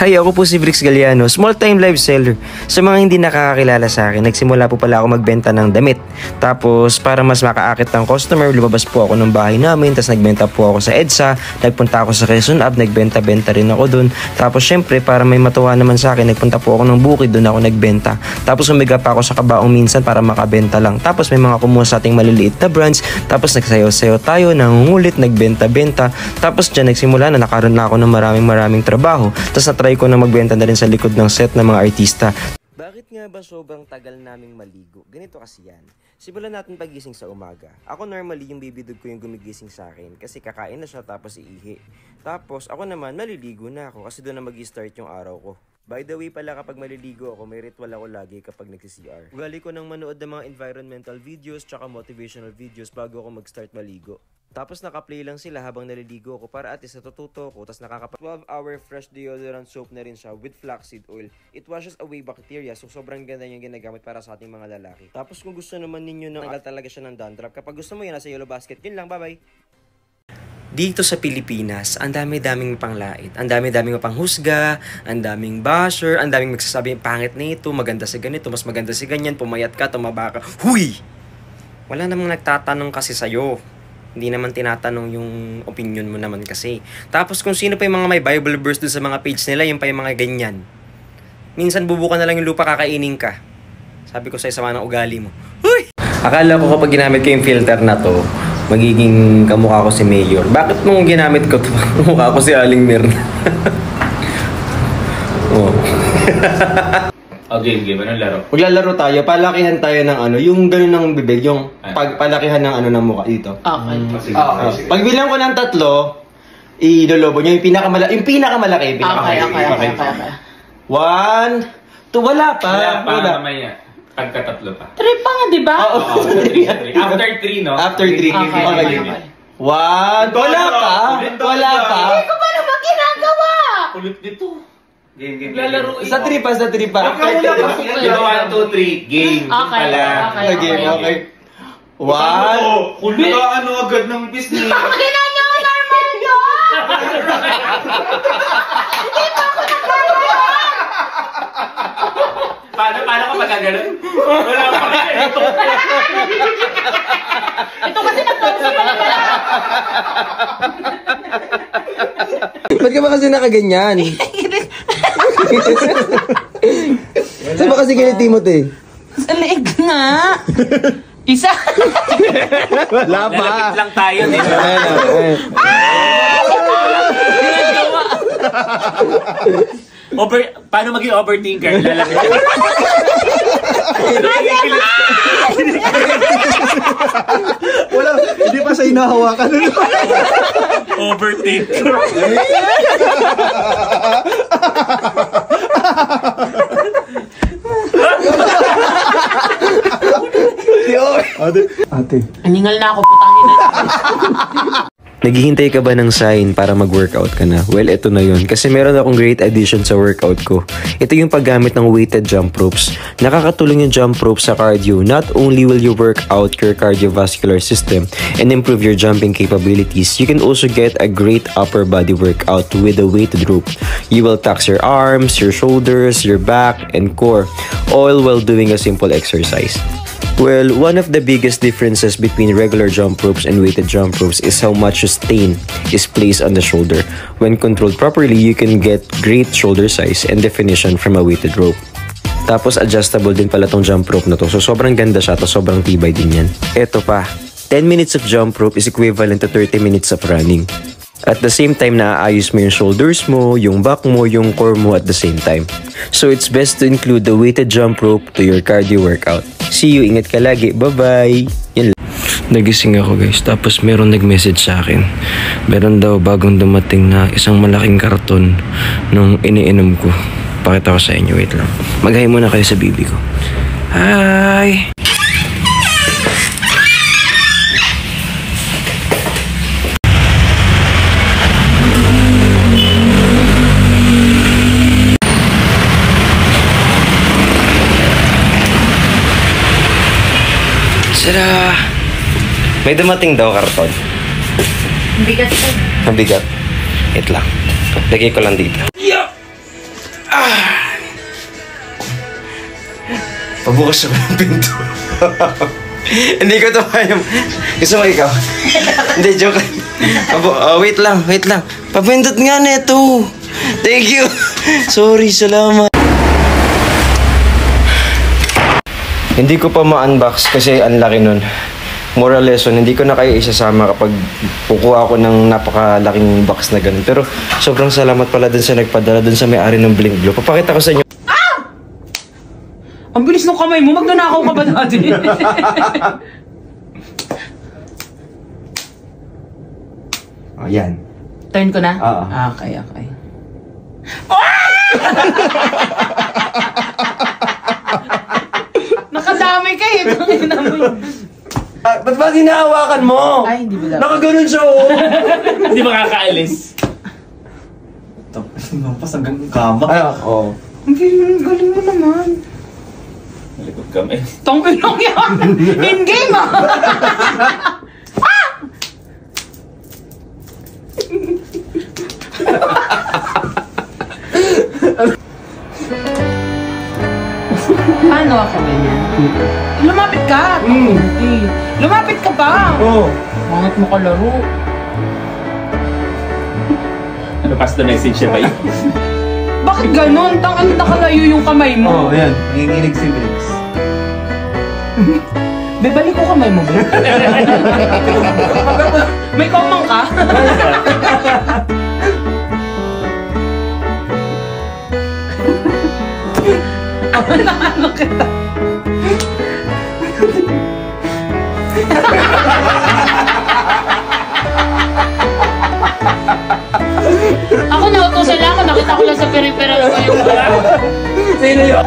Hi, ako po si Brix Galliano, small-time live seller. Sa mga hindi nakakakilala sa akin, nagsimula po pala ako magbenta ng damit. Tapos, para mas makaakit ng customer, lumabas po ako ng bahay namin, tapos nagbenta po ako sa EDSA, nagpunta ako sa Quezon Ave, nagbenta-benta rin ako dun. Tapos, syempre, para may matuwa naman sa akin, nagpunta po ako ng Bukid, dun ako nagbenta. Tapos, umiga pa ako sa Kabaong minsan para makabenta lang. Tapos, may mga kumuha sa ating maliliit na brands. Tapos, nagsayaw-sayaw tayo, nangungulit, nagbenta-benta. Tapos, dyan nagsimula na nakaroon na ako ng maraming trabaho. Tapos, natry ko na magbenta na rin sa likod ng set ng mga artista. Bakit nga ba sobrang tagal naming maligo? Ganito kasi yan. Simulan natin pagising sa umaga. Ako normally yung bibidog ko yung gumigising sa akin kasi kakain na siya tapos iihi. Tapos ako naman maliligo na ako kasi doon na mag-start yung araw ko. By the way pala, kapag maliligo ako, may ritual ako lagi kapag nagsi-CR. Ugali ko nang manood ng mga environmental videos tsaka motivational videos bago ako mag-start maligo. Tapos naka-play lang sila habang naliligo ako para at least natututo ko. Tapos nakaka 12-hour fresh deodorant soap na rin siya with flaxseed oil. It washes away bacteria, so sobrang ganda yung ginagamit para sa ating mga lalaki. Tapos kung gusto naman ninyo nang tanggal talaga siya ng dandruff, kapag gusto mo yun, nasa yellow basket. Yun lang, bye-bye! Dito sa Pilipinas, ang dami-daming panglait, ang dami-daming panghusga, ang daming basher, ang daming magsasabi pangit na ito, maganda si ganito, mas maganda si ganyan, pumayat ka, tumaba ka. Huy! Wala namang nagtatanong kasi sa'yo. Hindi naman tinatanong yung opinion mo naman kasi. Tapos kung sino pa yung mga may Bible verse doon sa mga page nila, yung pa yung mga ganyan. Minsan bubukan na lang yung lupa, kakainin ka. Sabi ko sa'yo, sama ng ugali mo. Huy! Akala ko kapag ginamit ko yung filter na to, magiging kamukha ko si Mayor. Bakit nung ginamit ko to, kamukha ko si Aling Mirna? Oh. Game. Anong laro? Maglalaro tayo, palakihan tayo ng ano, yung gano'n ng bibig, yung palakihan ng ano ng mukha dito. Okay. Pagbilang ko ng 3, ilolobo nyo yung pinakamalaki. Okay. 1, 2, wala pa. Wala. Mamaya. Pagka-3 pa. 3 pa nga, di ba? Oo. After 3, no? After 3. Okay. 1, wala pa. Hindi ko pa naman ginagawa. Kulit dito. Game. Lalaro sa 3 pa. 1, 2, 3, game. Okay. 1. Kulit. Ano agad ng business? Pagkinan nyo, normal nyo! Hindi pa ako nagkakaroon! Paano ka magaganon? Wala pa ito. Ito kasi nag-pause pa nila. Ba't ka ba kasi nakaganyan? Saan ba kasi kayo, Timothy? Sa leeg nga. Isa. Wala pa. Lalapit lang tayo. Paano maging overthinker? Lalapit lang. Wala, hindi pa sa hinahawakan. Overthinker. Ate. Aningal na ako, putangin na. Naghihintay ka ba ng sign para mag-workout ka na? Well, ito na yun. Kasi meron akong great addition sa workout ko. Ito yung paggamit ng weighted jump ropes. Nakakatulong yung jump rope sa cardio. Not only will you work out your cardiovascular system and improve your jumping capabilities, you can also get a great upper body workout with a weighted rope. You will tax your arms, your shoulders, your back, and core, all while doing a simple exercise. Well, one of the biggest differences between regular jump ropes and weighted jump ropes is how much sustain is placed on the shoulder. When controlled properly, you can get great shoulder size and definition from a weighted rope. Tapos adjustable din pala tong jump rope na to. So sobrang ganda siya, tapos sobrang tibay din yan. Eto pa, 10 minutes of jump rope is equivalent to 30 minutes of running. At the same time, naaayos mo yung shoulders mo, yung back mo, yung core mo at the same time. So it's best to include the weighted jump rope to your cardio workout. See you, ingat ka lagi, bye-bye! Yan lang. Nagising ako guys, tapos meron nag-message sa akin. Meron daw bagong dumating na isang malaking karton nung iniinom ko. Pakita ko sa inyo, wait lang. Mag-hi muna kayo sa bibi ko. Hi! Tada! May dumating daw karton. Ang bigat ito. Ang bigat. Wait lang. Lagay ko lang dito. Yeah! Pabukas ako ng pinto. Hindi ko to kaya. Gusto mo ikaw? Hindi, joke lang. Wait lang. Papindot nga neto. Thank you. Sorry, salamat. Hindi ko pa ma-unbox kasi ang laki nun. Moral lesson, hindi ko na kayo isasama kapag kukuha ako ng napakalaking box na ganun. Pero sobrang salamat pala dun sa nagpadala dun sa may-ari ng Blink Blue. Papakita ko sa inyo. Ang bilis ng kamay mo, magnanakaw ka ba dati? Oh, yan. Turn ko na? Oo. Okay. Nakadami ka eh. Tangina mo yun. Ba't ba hinahawakan mo? Ay, hindi ba dapat? Nakaganon siya, oh. Hindi makakaalis. Tapos nampas hanggang kama. Ay, oh. Ang galing mo naman. Nalikod kami. Tangin lang yan. In-game ah. Paano ako ganyan? Lumapit ka! Hindi. Lumapit ka pa! Oh. Mangat mo kalaro. Ano pass the message siya ba yun? Bakit ganun? Ano nakalayo yung kamay mo? Oo, yan. Nanginginig si Vince. Bebalik ko kamay mo, be. May komang ka? Ano kita? Ako nautusan lang ako, nakita ko lang sa peripheral ko yung... Sino yun?